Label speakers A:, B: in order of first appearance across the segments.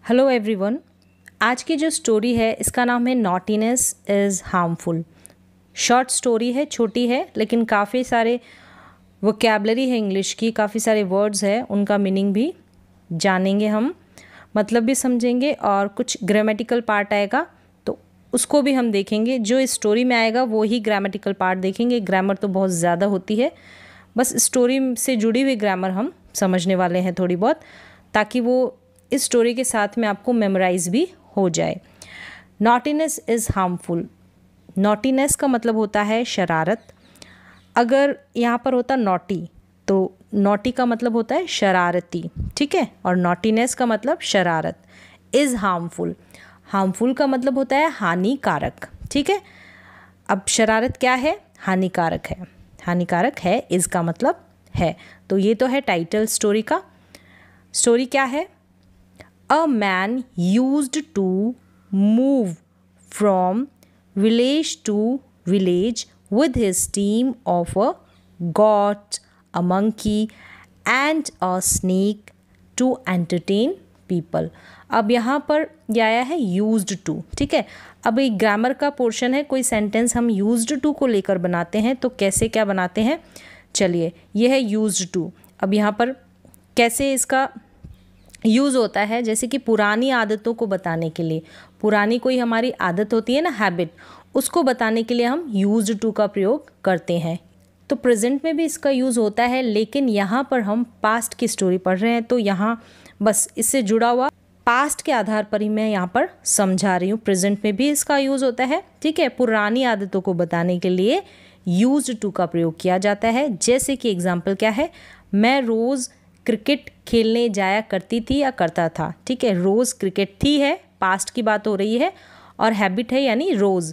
A: Hello everyone. आज की जो स्टोरी है इसका नाम है naughtiness is harmful. Short story है, छोटी है, लेकिन काफ़ी सारे वोकैबलरी है इंग्लिश की, काफ़ी सारे वर्ड्स है, उनका मीनिंग भी जानेंगे हम, मतलब भी समझेंगे और कुछ ग्रामेटिकल पार्ट आएगा तो उसको भी हम देखेंगे। जो इस स्टोरी में आएगा वो ही ग्रामेटिकल पार्ट देखेंगे। ग्रामर तो बहुत ज़्यादा होती है, बस स्टोरी से जुड़ी हुई ग्रामर हम समझने वाले हैं थोड़ी बहुत, ताकि वो इस स्टोरी के साथ में आपको मेमोराइज भी हो जाए। Naughtiness is harmful. नॉटीनेस का मतलब होता है शरारत। अगर यहाँ पर होता नॉटी तो नॉटी का मतलब होता है शरारती, ठीक है, और नॉटीनेस का मतलब शरारत। इज़ हार्मफुल, हार्मफुल का मतलब होता है हानिकारक, ठीक है। अब शरारत क्या है? हानिकारक है। हानिकारक है, इज़ का मतलब है। तो ये तो है टाइटल स्टोरी का। स्टोरी क्या है? A man used to move from village to village with his team of a goat, a monkey and a snake to entertain people. अब यहाँ पर यह आया है used to, ठीक है। अब एक ग्रामर का पोर्शन है, कोई सेंटेंस हम used to को लेकर बनाते हैं तो कैसे क्या बनाते हैं, चलिए। यह है used to। अब यहाँ पर कैसे इसका यूज़ होता है, जैसे कि पुरानी आदतों को बताने के लिए, पुरानी कोई हमारी आदत होती है ना, हैबिट, उसको बताने के लिए हम यूज्ड टू का प्रयोग करते हैं। तो प्रेजेंट में भी इसका यूज़ होता है, लेकिन यहाँ पर हम पास्ट की स्टोरी पढ़ रहे हैं तो यहाँ बस इससे जुड़ा हुआ पास्ट के आधार पर ही मैं यहाँ पर समझा रही हूँ। प्रेजेंट में भी इसका यूज़ होता है, ठीक है। पुरानी आदतों को बताने के लिए यूज्ड टू का प्रयोग किया जाता है। जैसे कि एग्जाम्पल क्या है? मैं रोज़ क्रिकेट खेलने जाया करती थी या करता था, ठीक है। रोज़ क्रिकेट थी है, पास्ट की बात हो रही है, और हैबिट है यानी रोज़।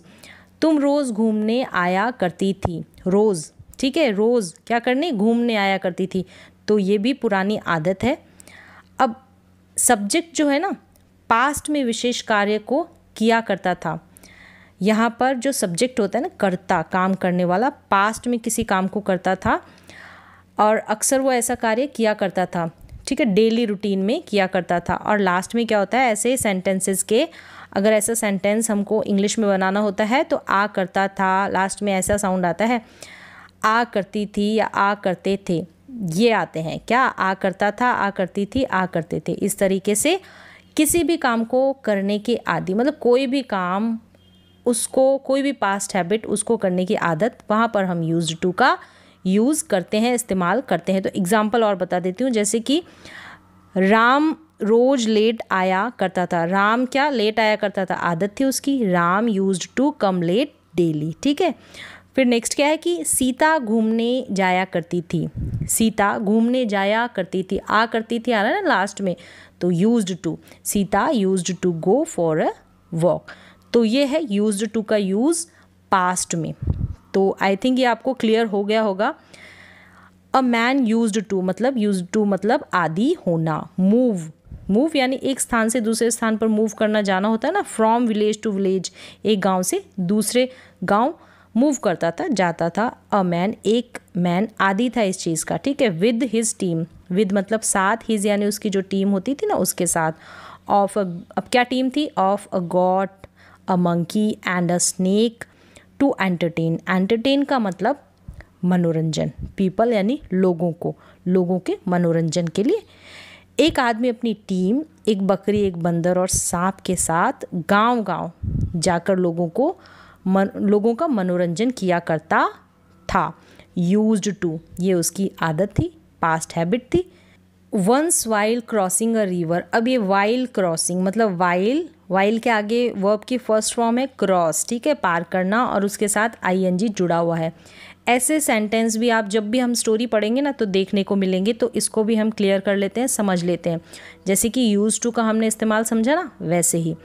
A: तुम रोज़ घूमने आया करती थी, रोज़, ठीक है। रोज़ क्या करने? घूमने आया करती थी, तो ये भी पुरानी आदत है। अब सब्जेक्ट जो है ना, पास्ट में विशेष कार्य को किया करता था। यहाँ पर जो सब्जेक्ट होता है ना, कर्ता, काम करने वाला, पास्ट में किसी काम को करता था और अक्सर वो ऐसा कार्य किया करता था, ठीक है, डेली रूटीन में किया करता था। और लास्ट में क्या होता है, ऐसे सेंटेंसेस के, अगर ऐसा सेंटेंस हमको इंग्लिश में बनाना होता है तो आ करता था, लास्ट में ऐसा साउंड आता है, आ करती थी या आ करते थे, ये आते हैं क्या? आ करता था, आ करती थी, आ करते थे। इस तरीके से किसी भी काम को करने के आदि, मतलब कोई भी काम, उसको कोई भी पास्ट हैबिट, उसको करने की आदत, वहाँ पर हम यूज्ड टू का यूज़ करते हैं, इस्तेमाल करते हैं। तो एग्जाम्पल और बता देती हूँ, जैसे कि राम रोज लेट आया करता था। राम क्या? लेट आया करता था, आदत थी उसकी। Ram used to come late daily, ठीक है। फिर नेक्स्ट क्या है कि सीता घूमने जाया करती थी। सीता घूमने जाया करती थी, आ करती थी आ रहा है ना लास्ट में, तो used to. Sita used to go for a walk. तो ये है यूज्ड टू का यूज़ पास्ट में। तो आई थिंक ये आपको क्लियर हो गया होगा। अ मैन यूज्ड टू मतलब, यूज्ड टू मतलब आदि होना। मूव, मूव यानी एक स्थान से दूसरे स्थान पर मूव करना, जाना होता है ना, फ्रॉम विलेज टू विलेज, एक गांव से दूसरे गांव मूव करता था, जाता था। अ मैन, एक मैन, आदि था इस चीज़ का, ठीक है। विद हिज टीम, विद मतलब साथ, हिज यानी उसकी जो टीम होती थी ना, उसके साथ। ऑफ अब क्या टीम थी? Of a goat, a monkey and a snake to entertain. Entertain का मतलब मनोरंजन, पीपल यानी लोगों को, लोगों के मनोरंजन के लिए। एक आदमी अपनी टीम, एक बकरी, एक बंदर और सांप के साथ गांव गांव जाकर लोगों का मनोरंजन किया करता था। यूज्ड टू, ये उसकी आदत थी, पास्ट हैबिट थी। Once while crossing a river. अब ये वाइल क्रॉसिंग मतलब वाइल, वाइल के आगे वर्ब की फर्स्ट फॉर्म है क्रॉस, ठीक है, पार करना, और उसके साथ आईएनजी जुड़ा हुआ है। ऐसे सेंटेंस भी आप जब भी हम स्टोरी पढ़ेंगे ना तो देखने को मिलेंगे, तो इसको भी हम क्लियर कर लेते हैं, समझ लेते हैं। जैसे कि यूज टू का हमने इस्तेमाल समझा ना, वैसे ही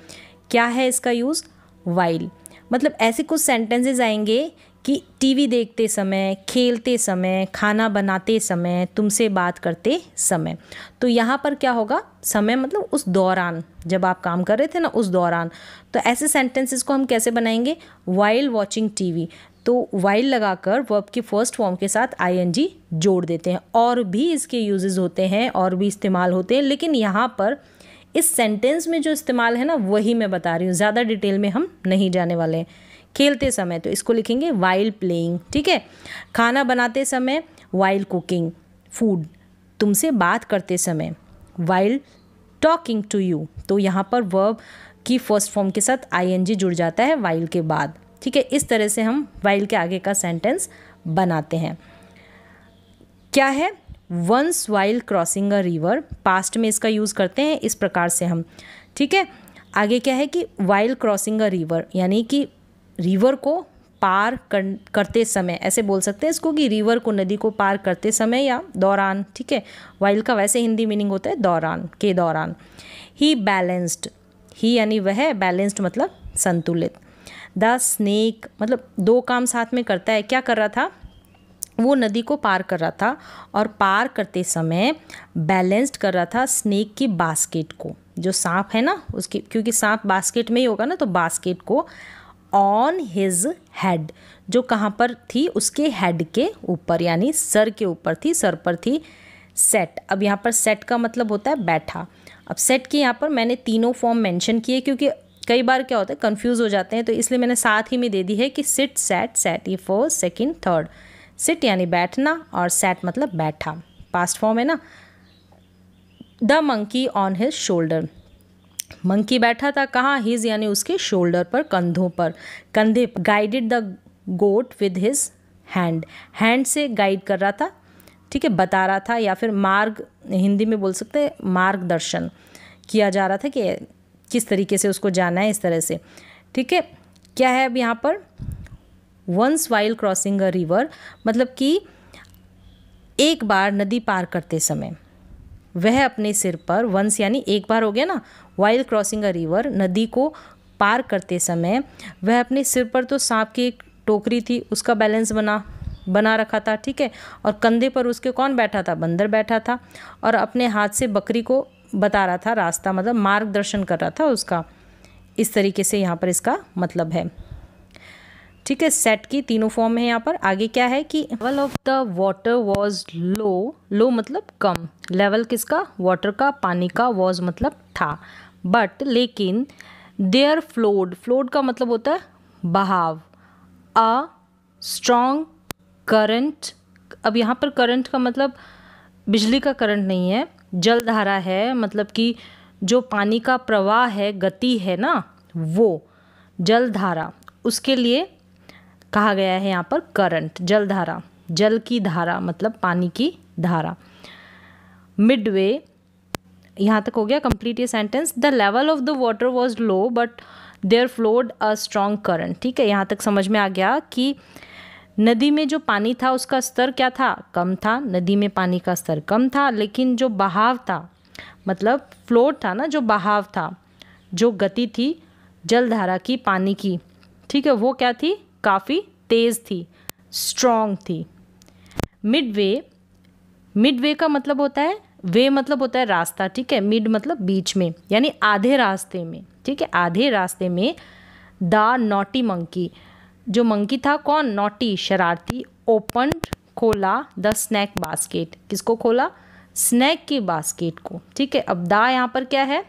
A: क्या है इसका यूज़? वाइल। मतलब ऐसे कुछ सेंटेंसेस आएंगे कि टीवी देखते समय, खेलते समय, खाना बनाते समय, तुमसे बात करते समय। तो यहाँ पर क्या होगा? समय मतलब उस दौरान, जब आप काम कर रहे थे ना, उस दौरान। तो ऐसे सेंटेंसेस को हम कैसे बनाएंगे? While watching TV. तो वाइल लगाकर वर्ब की फर्स्ट फॉर्म के साथ आईएनजी जोड़ देते हैं। और भी इसके यूजेस होते हैं और भी इस्तेमाल होते हैं, लेकिन यहाँ पर इस सेंटेंस में जो इस्तेमाल है ना वही मैं बता रही हूँ, ज़्यादा डिटेल में हम नहीं जाने वाले हैं। खेलते समय तो इसको लिखेंगे वाइल प्लेइंग, ठीक है। खाना बनाते समय वाइल कुकिंग फूड, तुमसे बात करते समय वाइल टॉकिंग टू यू, तो यहाँ पर वर्ब की फर्स्ट फॉर्म के साथ आईएनजी जुड़ जाता है वाइल के बाद, ठीक है। इस तरह से हम वाइल के आगे का सेंटेंस बनाते हैं। क्या है, once while crossing a river, past में इसका यूज़ करते हैं इस प्रकार से हम, ठीक है। आगे क्या है कि वाइल क्रॉसिंग अ रिवर, यानी कि रिवर को पार करते समय, ऐसे बोल सकते हैं इसको कि रिवर को, नदी को पार करते समय या दौरान, ठीक है। वाइल का वैसे हिंदी मीनिंग होता है दौरान, के दौरान। ही बैलेंस्ड, ही यानी वह, बैलेंस्ड मतलब संतुलित। द स्नेक मतलब दो काम साथ में करता है। क्या कर रहा था, वो नदी को पार कर रहा था और पार करते समय बैलेंस्ड कर रहा था स्नेक की बास्केट को, जो सांप है ना उसकी, क्योंकि सांप बास्केट में ही होगा ना, तो बास्केट को ऑन हिज हेड, जो कहाँ पर थी, उसके हेड के ऊपर, यानी सर के ऊपर थी, सर पर थी सेट। अब यहाँ पर सेट का मतलब होता है बैठा। अब सेट की यहाँ पर मैंने तीनों फॉर्म मेंशन किए, क्योंकि कई बार क्या होता है कंफ्यूज हो जाते हैं, तो इसलिए मैंने साथ ही में दे दी है कि सिट सैट सैट, ये फर्स्ट सेकंड थर्ड। सिट यानी बैठना और सैट मतलब बैठा, पास्ट फॉर्म है ना। The monkey on his shoulder, monkey बैठा था कहाँ, हिज यानी उसके शोल्डर पर, कंधों पर, कंधे। Guided the goat with his hand, hand से गाइड कर रहा था, ठीक है, बता रहा था, या फिर मार्ग, हिंदी में बोल सकते हैं मार्गदर्शन किया जा रहा था कि किस तरीके से उसको जाना है, इस तरह से, ठीक है। क्या है अब यहाँ पर, once while crossing a river, मतलब कि एक बार नदी पार करते समय वह अपने सिर पर, वंस यानी एक बार हो गया ना, वाइल क्रॉसिंग अ रिवर, नदी को पार करते समय वह अपने सिर पर, तो सांप की एक टोकरी थी उसका बैलेंस बना रखा था, ठीक है। और कंधे पर उसके कौन बैठा था, बंदर बैठा था, और अपने हाथ से बकरी को बता रहा था रास्ता, मतलब मार्गदर्शन कर रहा था उसका। इस तरीके से यहाँ पर इसका मतलब है, ठीक है। सेट की तीनों फॉर्म है यहाँ पर। आगे क्या है कि level of the water was low, low मतलब कम, लेवल किसका, वाटर का, पानी का, वॉज मतलब था, बट लेकिन, देयर फ्लोड, फ्लोड का मतलब होता है बहाव, अ स्ट्रॉन्ग करंट। अब यहाँ पर करंट का मतलब बिजली का करंट नहीं है, जलधारा है, मतलब कि जो पानी का प्रवाह है, गति है ना, वो जलधारा, उसके लिए कहा गया है यहाँ पर करंट, जलधारा, जल की धारा मतलब पानी की धारा। मिडवे, यहाँ तक हो गया कंप्लीट ये sentence. The level of the water was low but there flowed a strong current, ठीक है। यहाँ तक समझ में आ गया कि नदी में जो पानी था उसका स्तर क्या था, कम था, नदी में पानी का स्तर कम था, लेकिन जो बहाव था, मतलब फ्लोट था ना, जो बहाव था, जो गति थी जलधारा की, पानी की, ठीक है, वो क्या थी, काफ़ी तेज़ थी, स्ट्रॉन्ग थी। मिडवे, मिडवे का मतलब होता है, वे मतलब होता है रास्ता, ठीक है, मिड मतलब बीच में, यानी आधे रास्ते में, ठीक है, आधे रास्ते में। द नॉटी मंकी, जो मंकी था कौन, नॉटी शरारती, ओपन खोला द स्नैक बास्केट, किसको खोला, स्नैक की बास्केट को, ठीक है। अब द यहाँ पर क्या है,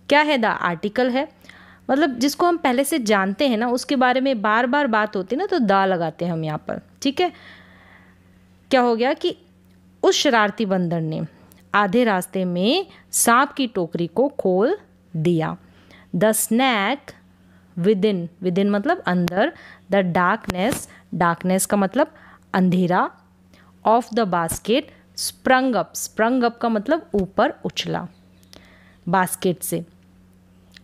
A: क्या है, द आर्टिकल है, मतलब जिसको हम पहले से जानते हैं ना उसके बारे में बार बार बात होती है ना, तो दा लगाते हैं हम यहाँ पर, ठीक है। क्या हो गया कि उस शरारती बंदर ने आधे रास्ते में सांप की टोकरी को खोल दिया। द स्नैक विदिन, विदिन मतलब अंदर, द डार्कनेस, डार्कनेस का मतलब अंधेरा, of the basket sprung up, sprung up का मतलब ऊपर उछला बास्केट से।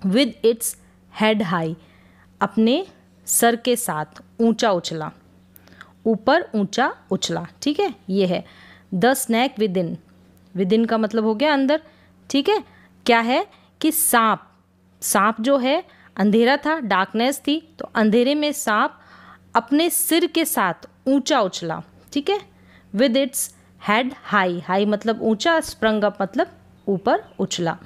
A: विद इट्स हेड हाई, अपने सर के साथ ऊंचा उछला, ऊपर ऊंचा उछला, ठीक है, ये है। द स्नैक विदिन, विदिन का मतलब हो गया अंदर, ठीक है। क्या है कि सांप, सांप जो है, अंधेरा था, डार्कनेस थी, तो अंधेरे में सांप अपने सिर के साथ ऊंचा उछला, ठीक है। With its head high, high मतलब ऊंचा, स्प्रंग अप मतलब ऊपर उछला।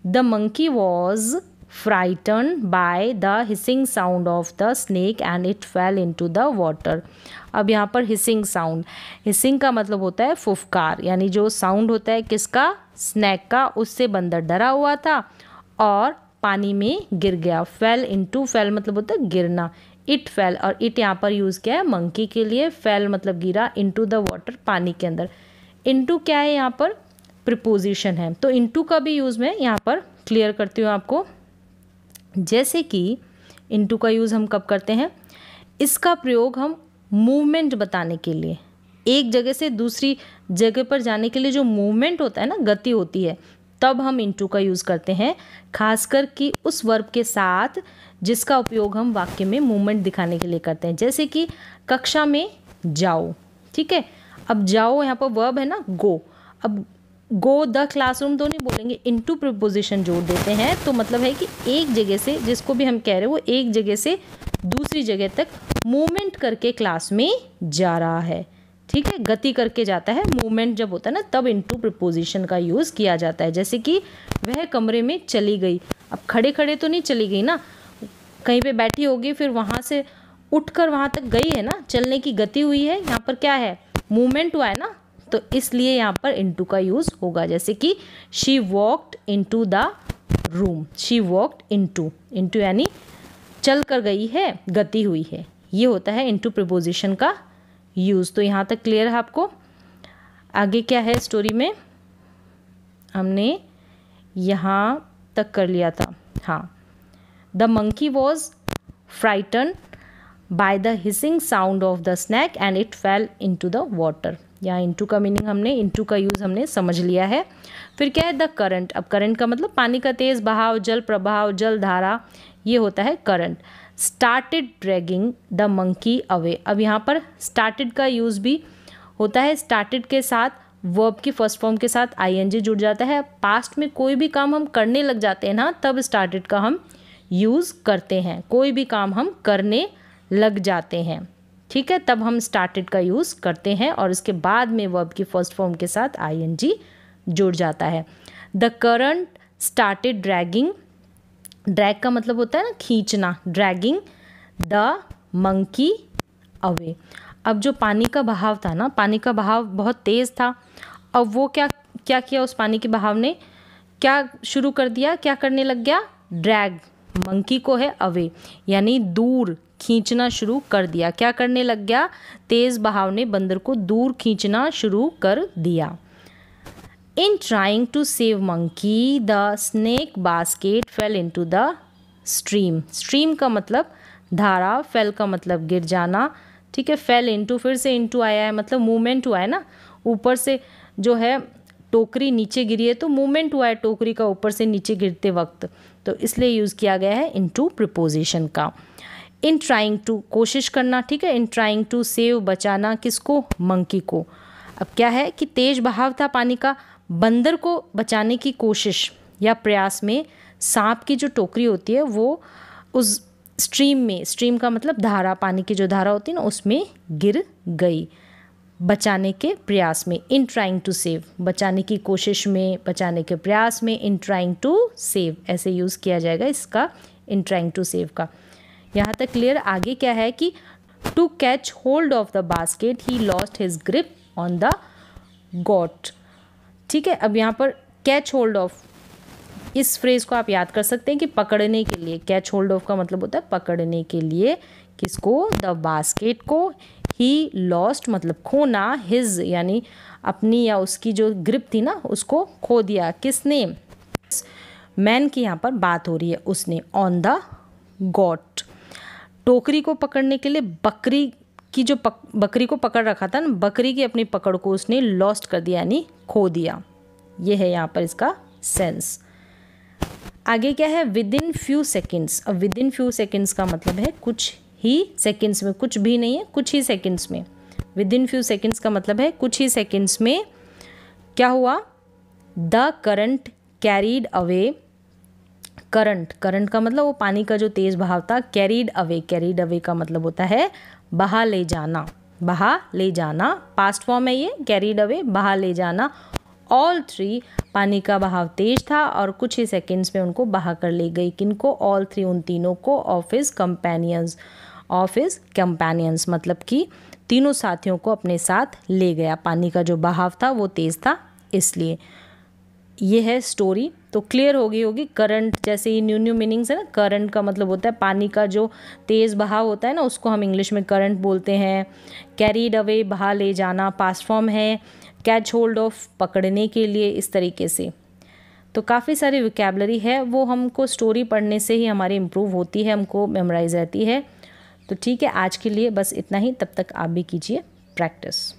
A: The monkey was frightened by the hissing sound of the snake and it fell into the water। अब यहाँ पर हिसिंग साउंड, हिसिंग का मतलब होता है फुफकार, यानी जो साउंड होता है किसका, स्नैक का, उससे बंदर डरा हुआ था और पानी में गिर गया। फेल इनटू, फेल मतलब होता है गिरना, इट फेल, और इट यहाँ पर यूज़ किया है मंकी के लिए, फेल मतलब गिरा, इनटू द वाटर पानी के अंदर। इनटू क्या है यहाँ पर, प्रीपोजिशन है, तो इनटू का भी यूज़ मैं यहाँ पर क्लियर करती हूँ आपको। जैसे कि इनटू का यूज़ हम कब करते हैं, इसका प्रयोग हम मूवमेंट बताने के लिए, एक जगह से दूसरी जगह पर जाने के लिए जो मूवमेंट होता है ना, गति होती है, तब हम इनटू का यूज़ करते हैं, खासकर कि उस वर्ब के साथ जिसका उपयोग हम वाक्य में मूवमेंट दिखाने के लिए करते हैं। जैसे कि कक्षा में जाओ, ठीक है, अब जाओ यहाँ पर वर्ब है ना गो, अब गो द क्लासरूम तो नहीं बोलेंगे, इनटू प्रीपोजिशन जोड़ देते हैं, तो मतलब है कि एक जगह से, जिसको भी हम कह रहे हैं वो एक जगह से दूसरी जगह तक मूवमेंट करके क्लास में जा रहा है, ठीक है, गति करके जाता है। मूवमेंट जब होता है ना तब इनटू प्रीपोजिशन का यूज़ किया जाता है। जैसे कि वह कमरे में चली गई, अब खड़े खड़े तो नहीं चली गई ना, कहीं पे बैठी होगी फिर वहाँ से उठकर वहाँ तक गई है ना, चलने की गति हुई है, यहाँ पर क्या है, मूवमेंट हुआ है ना, तो इसलिए यहाँ पर इनटू का यूज़ होगा। जैसे कि she walked into the room, she walked into, into यानी चल कर गई है, गति हुई है, ये होता है इनटू प्रीपोजिशन का यूज़। तो यहाँ तक क्लियर है आपको। आगे क्या है स्टोरी में, हमने यहाँ तक कर लिया था, हाँ। The monkey was frighten by the hissing sound of the snake and it fail into the water. यहाँ इनटू का मीनिंग हमने, इनटू का यूज़ हमने समझ लिया है। फिर क्या है, द करंट, अब करंट का मतलब पानी का तेज़ बहाव, जल प्रभाव, जल धारा, ये होता है current. Started dragging the monkey away, अब यहाँ पर स्टार्टेड का यूज़ भी होता है, स्टार्टेड के साथ वर्ब की फर्स्ट फॉर्म के साथ आईएनजी जुड़ जाता है। पास्ट में कोई भी काम हम करने लग जाते हैं ना, तब स्टार्टेड का हम यूज़ करते हैं, कोई भी काम हम करने लग जाते हैं, ठीक है, तब हम स्टार्टेड का यूज़ करते हैं और इसके बाद में वर्ब की फर्स्ट फॉर्म के साथ आईएनजी जुड़ जाता है। The current started dragging, drag का मतलब होता है ना खींचना, ड्रैगिंग द मंकी अवे। अब जो पानी का बहाव था ना, पानी का बहाव बहुत तेज़ था, अब वो क्या क्या किया, उस पानी के बहाव ने क्या शुरू कर दिया, क्या करने लग गया, ड्रैग, मंकी को है अवे, यानी दूर खींचना शुरू कर दिया। क्या करने लग गया, तेज़ बहाव ने बंदर को दूर खींचना शुरू कर दिया। In trying to save monkey, the snake basket fell into the stream। stream का मतलब धारा, fell का मतलब गिर जाना, ठीक है, fell into फिर से into आया है, मतलब मूवमेंट हुआ है ना, ऊपर से जो है टोकरी नीचे गिरी है तो मूवमेंट हुआ है टोकरी का ऊपर से नीचे गिरते वक्त, तो इसलिए यूज़ किया गया है into प्रीपोजिशन का। इन ट्राइंग टू, कोशिश करना, ठीक है, इन ट्राइंग टू सेव, बचाना, किसको, मंकी को। अब क्या है कि तेज बहाव था पानी का, बंदर को बचाने की कोशिश या प्रयास में सांप की जो टोकरी होती है वो उस स्ट्रीम में, स्ट्रीम का मतलब धारा, पानी की जो धारा होती है ना, उसमें गिर गई बचाने के प्रयास में। इन ट्राइंग टू सेव, बचाने की कोशिश में, बचाने के प्रयास में, इन ट्राइंग टू सेव ऐसे यूज़ किया जाएगा इसका, इन ट्राइंग टू सेव का। यहाँ तक क्लियर। आगे क्या है कि to catch hold of the basket he lost his grip on the goat, ठीक है। अब यहाँ पर कैच होल्ड ऑफ, इस फ्रेज़ को आप याद कर सकते हैं कि पकड़ने के लिए, कैच होल्ड ऑफ का मतलब होता है पकड़ने के लिए, किसको, द बास्केट को, ही लॉस्ट मतलब खोना, हिज यानी अपनी या उसकी जो ग्रिप थी ना उसको खो दिया, किसने, मैन की यहाँ पर बात हो रही है, उसने, ऑन द गॉट। टोकरी को पकड़ने के लिए बकरी की जो बकरी को पकड़ रखा था ना, बकरी की अपनी पकड़ को उसने लॉस्ट कर दिया यानी खो दिया, ये है यहाँ पर इसका सेंस। आगे क्या है, विद इन फ्यू सेकेंड्स। अब विद इन फ्यू सेकेंड्स का मतलब है कुछ ही सेकेंड्स में, कुछ भी नहीं है, कुछ ही सेकेंड्स में। विद इन फ्यू सेकेंड्स का मतलब है कुछ ही सेकेंड्स में क्या हुआ, the current carried away, current, current का मतलब वो पानी का जो तेज़ बहाव था, कैरीड अवे, कैरीड अवे का मतलब होता है बहा ले जाना, बहा ले जाना, पास्ट फॉर्म है ये, कैरीड अवे बहा ले जाना, ऑल थ्री, पानी का बहाव तेज था और कुछ ही सेकेंड्स में उनको बहा कर ले गई। किनको? ऑल थ्री, उन तीनों को। ऑफ हिज कंपेनियंस मतलब कि तीनों साथियों को अपने साथ ले गया। पानी का जो बहाव था वो तेज़ था इसलिए। ये है स्टोरी। तो क्लियर हो गई होगी। करंट, जैसे ये न्यू न्यू मीनिंग्स है ना, करंट का मतलब होता है पानी का जो तेज़ बहाव होता है ना, उसको हम इंग्लिश में करंट बोलते हैं। कैरीड अवे, बहा ले जाना, पास्ट फॉर्म है। कैच होल्ड ऑफ, पकड़ने के लिए, इस तरीके से। तो काफ़ी सारी वोकैबलरी है, वो हमको स्टोरी पढ़ने से ही हमारी इम्प्रूव होती है, हमको मेमोराइज रहती है। तो ठीक है, आज के लिए बस इतना ही। तब तक आप भी कीजिए प्रैक्टिस।